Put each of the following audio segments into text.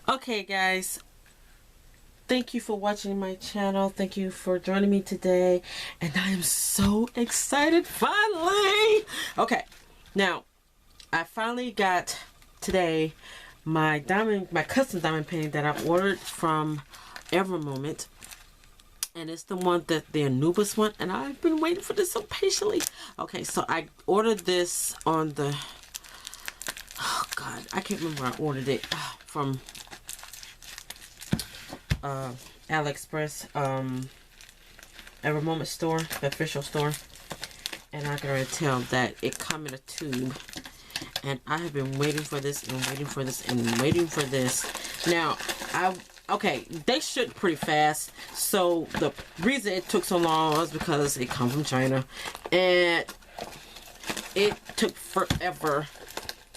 Okay, guys, thank you for watching my channel. Thank you for joining me today, and I am so excited finally. Okay, now I finally got today my custom diamond painting that I ordered from Moment, and it's the one that the Anubis one, and I've been waiting for this so patiently. Okay, so I ordered this on the, oh god, I can't remember where I ordered it from. AliExpress, Moment store, the official store, and I can already tell that it come in a tube, and I have been waiting for this and waiting for this and waiting for this. Now, okay, they shipped pretty fast, so the reason it took so long was because it comes from China, and it took forever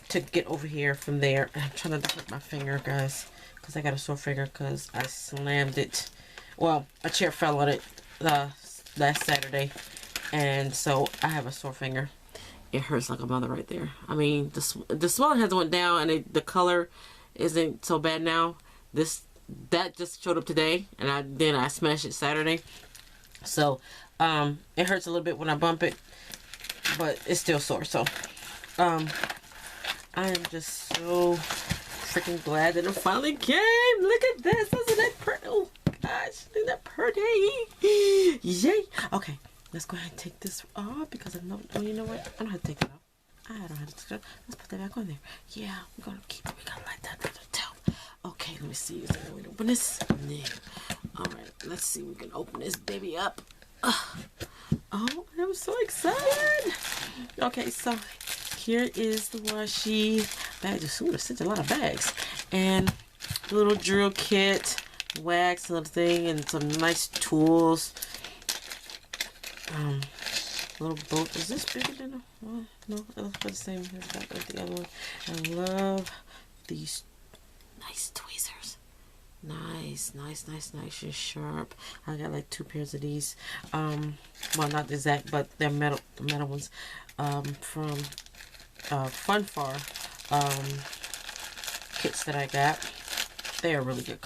to get over here from there. I'm trying to hurt my finger, guys, because I got a sore finger because I slammed it. Well, a chair fell on it last Saturday, and so I have a sore finger. It hurts like a mother right there. I mean, the swelling has went down, and the color isn't so bad now. That just showed up today, and then I smashed it Saturday. So it hurts a little bit when I bump it, but it's still sore. So I am just so freaking glad that it finally came. Look at this. Isn't that pretty? Oh gosh, isn't that pretty? Yay. Okay, let's go ahead and take this off because I know, oh, you know what? I don't have to take it off. I don't have to take it off. Let's put that back on there. Yeah, we're gonna keep it. We gotta light that other top. Okay, let me see. Is there a way to open this? No. Alright, let's see. We can open this baby up. Oh, I'm so excited. Okay, so here is the washi bag. Ooh, there's such a lot of bags. And the little drill kit, wax, and everything, and some nice tools. Little boat. Is this bigger than a, well, no, it looks about the same as the other one. I love these nice tweezers. Nice and sharp. I got like 2 pairs of these. Well, not the exact, but they're metal ones. From Funfar kits that I got. They are really good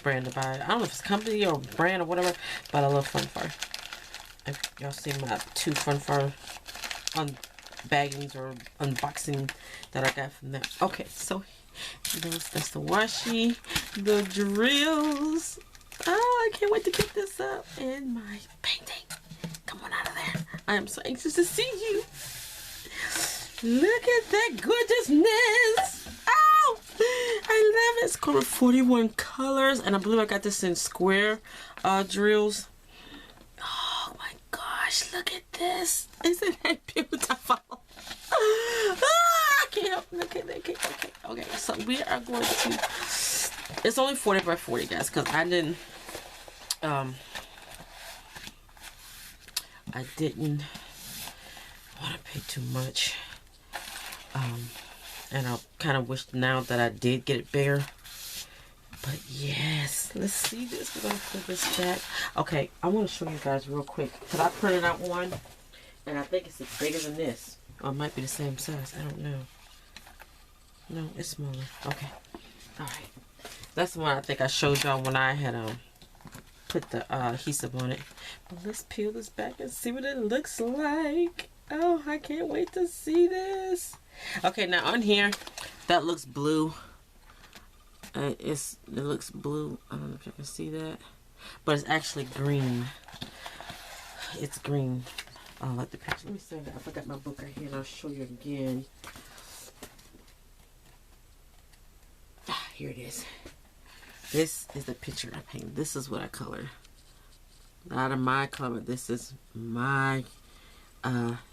brand to buy. I don't know if it's company or brand or whatever, but I love Funfar. If y'all seen my 2 Funfar unbaggings or unboxing that I got from them. Okay, so that's the washi, the drills. Oh, I can't wait to get this up, and my painting. Come on out of there. I am so anxious to see you. Look at that gorgeousness. Oh, I love it. It's called 41 colors, and I believe I got this in square drills. Oh my gosh, look at this. Isn't that beautiful? I can't help. Okay, so we are going to, it's only 40 by 40, guys, because I didn't want to pay too much, and I kind of wish now that I did get it bigger. But yes, let's see this. We're gonna put this back. Okay, I want to show you guys real quick because I printed out one, and I think it's bigger than this, or it might be the same size. I don't know. No, it's smaller. Okay, all right. That's the one I think I showed y'all when I had put the adhesive on it. But let's peel this back and see what it looks like. Oh, I can't wait to see this. Okay, now on here, that looks blue. It looks blue. I don't know if you can see that, but it's actually green. It's green. I like the picture. Let me see. I forgot my book right here, and I'll show you again. Here it is. This is the picture I painted. This is what I colored. Not of my color, but this is my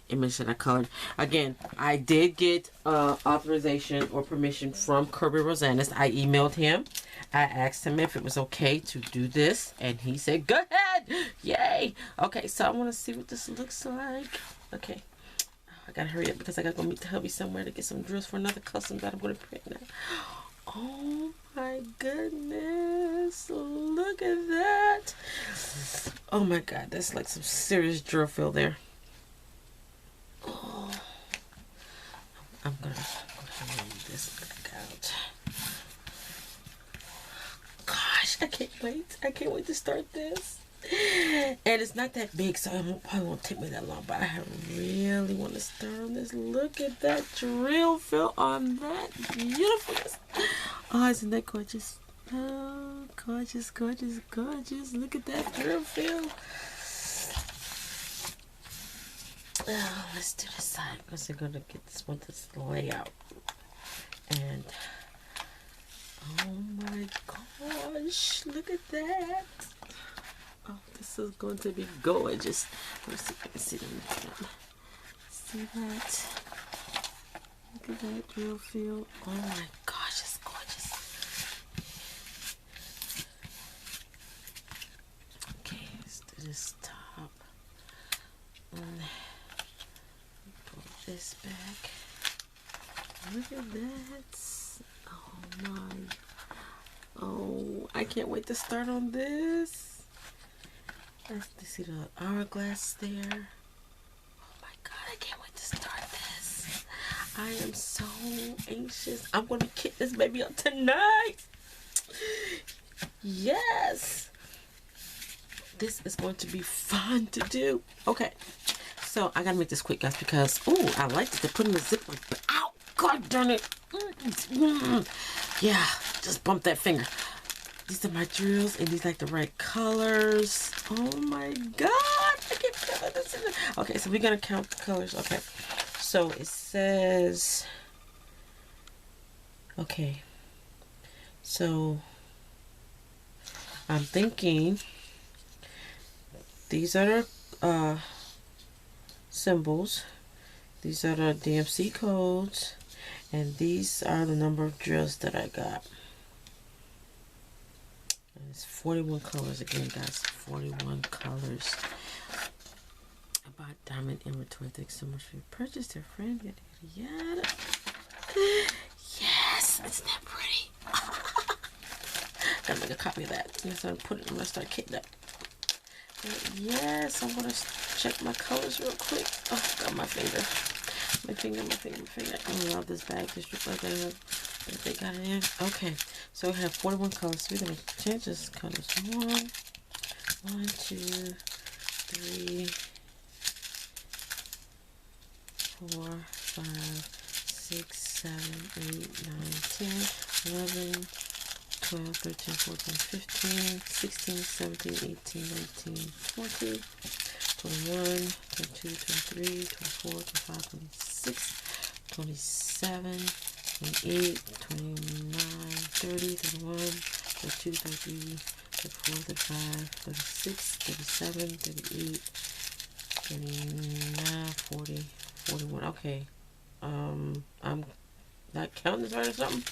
image that I colored. Again, I did get authorization or permission from Kirby Rosanis. I emailed him. I asked him if it was okay to do this, and he said, go ahead! Yay! Okay, so I want to see what this looks like. Okay. I gotta hurry up because I gotta go meet the hubby somewhere to get some drills for another custom that I'm gonna print now. Oh my goodness, look at that. Oh my god, that's like some serious drill fill there. Oh, I'm gonna move this back out. can't wait. I can't wait to start this. And it's not that big, so it probably won't take me that long, but I really want to start on this. Look at that drill fill on that. Beautifulness. Oh, isn't that gorgeous? Oh, gorgeous, gorgeous, gorgeous. Look at that drill fill. Oh, let's do this side because I'm going to get this one, this layout. And oh my gosh, look at that. Oh, this is going to be gorgeous. Let's see if I can see them. See that? Look at that drill field. Oh my gosh, it's gorgeous. Okay, let's do this top. And pull this back. Look at that. Oh my. Oh, I can't wait to start on this. Let's see the hourglass there. Oh my god, I can't wait to start this. I am so anxious. I'm going to kick this baby up tonight. Yes. This is going to be fun to do. Okay. So I got to make this quick, guys, because, oh, I like to put in the zipper. But, ow, god darn it. Yeah, just bump that finger. These are my drills, and these like the right colors. Oh my god, I can't feel this. Okay, so we're gonna count the colors. Okay, so it says, okay, so I'm thinking these are the symbols, these are the DMC codes, and these are the number of drills that I got. It's 41 colors again, guys. 41 colors. About diamond inventory. Thanks so much for your purchase, dear friend. Yada yada yada. Yes, isn't that pretty? Gotta make a copy of that. Yes, I'm gonna start kitting up. Yes, I'm gonna check my colors real quick. Oh, got my finger. My finger. I love this bag. This looks like they got it in. Okay, so we have 41 colors. So we're gonna change this colors. 1, 2, 3, 4, 5, 6, 7, 8, 9, 10, 11, 12, 13, 14, 15, 16, 17, 18, 19, 20, 21, 22, 23, 24, 25, 26, 27, 28, 29, 30, 31, 32, 33, 34, 35, 36, 37, 38, 39, 40, 41. Okay. I'm not counting this right or something.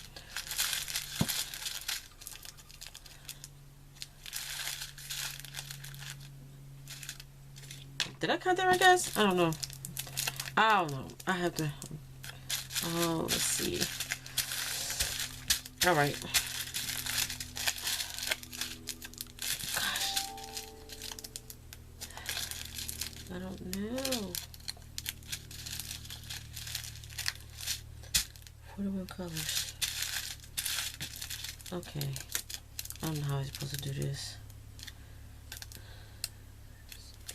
Did I count that right, guys? I don't know. I have to. Oh, let's see. All right. Gosh. I don't know. 41 colors. Okay. I don't know how I'm supposed to do this.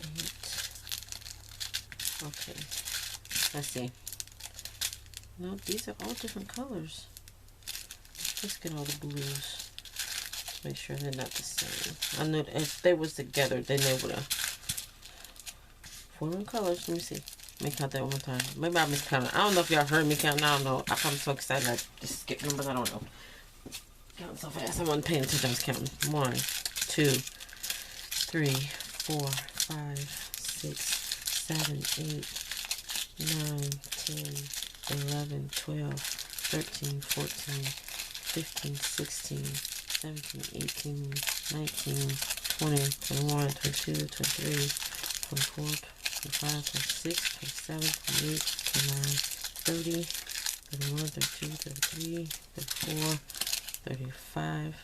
8. Okay. Let's see. No, these are all different colors. Let's get all the blues. Make sure they're not the same. I know if they was together, then they would have. 41 colors. Let me see. Let me count that one more time. Maybe I miscounted. I don't know if y'all heard me count. I don't know. I'm so excited. I just skipped numbers. I don't know. Counting so fast. I wasn't paying attention. I was counting. 1, 2, 3, 4, 5, 6, 7, 8, 9, 10, 11, 12, 13, 14, 15, 16, 17, 18, 19, 20, 21, 22, 23, 24, 25, 26, 27, 28, 29, 30, 31, 32, 33, 34, 35.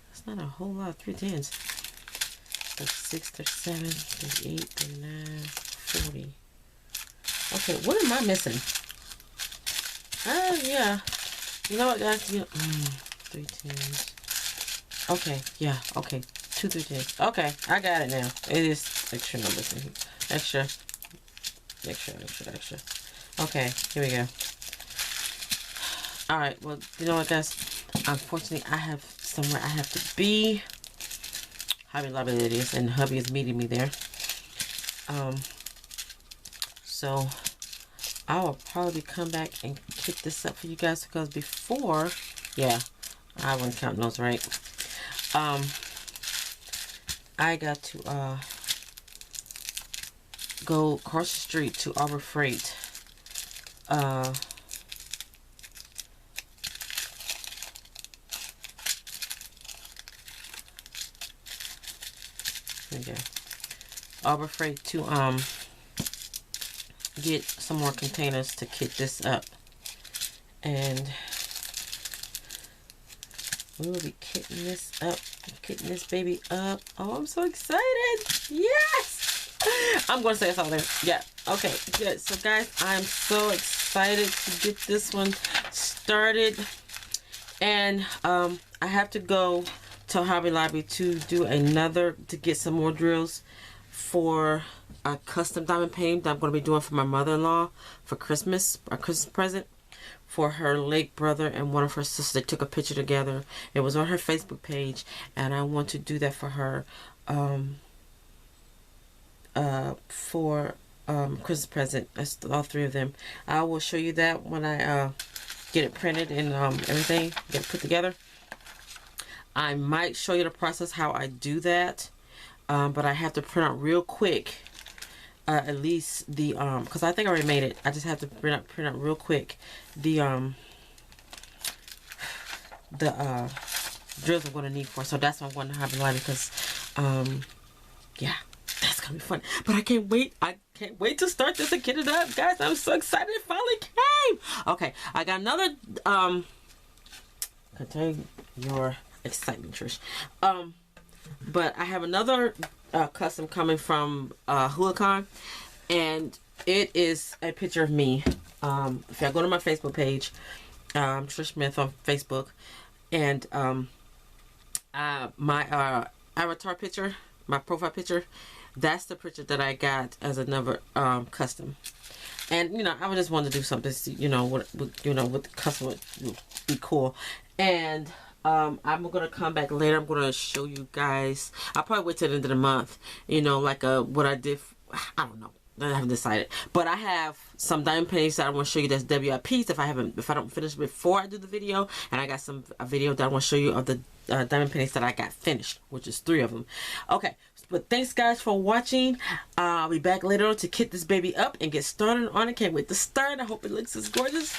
That's not a whole lot. 3 10s. 36, 37, 38, 39, 40. Okay, what am I missing? Yeah. You know what, guys? 3 10s. Okay, yeah, okay. 2 through 10. Okay, I got it now. It is extra numbers in here. Extra. Okay, here we go. Alright, well, you know what, guys? Unfortunately, I have somewhere I have to be. Hobby Lobby it is, and hubby is meeting me there. So I will probably come back and pick this up for you guys, because before, yeah, I wasn't counting those right. I got to go across the street to Arbor Freight. Okay. Arbor Freight to get some more containers to kit this up, and we will be kitting this up, kitting this baby up. Oh, I'm so excited! Yes, I'm gonna say it's all there. Yeah. Okay. Good. So guys, I'm so excited to get this one started, and I have to go to Hobby Lobby to do to get some more drills for a custom diamond painting that I'm going to be doing for my mother-in-law for Christmas, a Christmas present for her late brother and one of her sisters. They took a picture together. It was on her Facebook page, and I want to do that for her for Christmas present. That's all 3 of them. I will show you that when I get it printed and everything, get it put together. I might show you the process how I do that, but I have to print out real quick at least the because I think I already made it. I just have to print out real quick the drills I'm going to need for. So that's what I'm going to have in line, because yeah, that's gonna be fun. But I can't wait. I can't wait to start this and get it up, guys. I'm so excited it finally came. Okay, I got another contain your excitement, Trish. But I have another custom coming from Hulacan, and it is a picture of me. If I go to my Facebook page, Trish Smith on Facebook, and my avatar picture, my profile picture, that's the picture that I got as another custom. And you know, I just wanted to do something, you know, with the custom would be cool. And I'm gonna come back later. I'm gonna show you guys. I'll probably wait till the end of the month. You know, like what I did. I don't know. I haven't decided. But I have some diamond paintings that I want to show you. That's WIPs. If I don't finish before I do the video, and I got a video that I want to show you of the diamond paintings that I got finished, which is 3 of them. Okay. But thanks guys for watching. I'll be back later on to kit this baby up and get started on it. Can't wait to start. I hope it looks as gorgeous.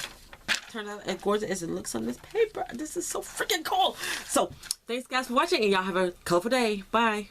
Turn out as gorgeous as it looks on this paper. This is so freaking cool. So thanks guys for watching, and y'all have a colorful day. Bye.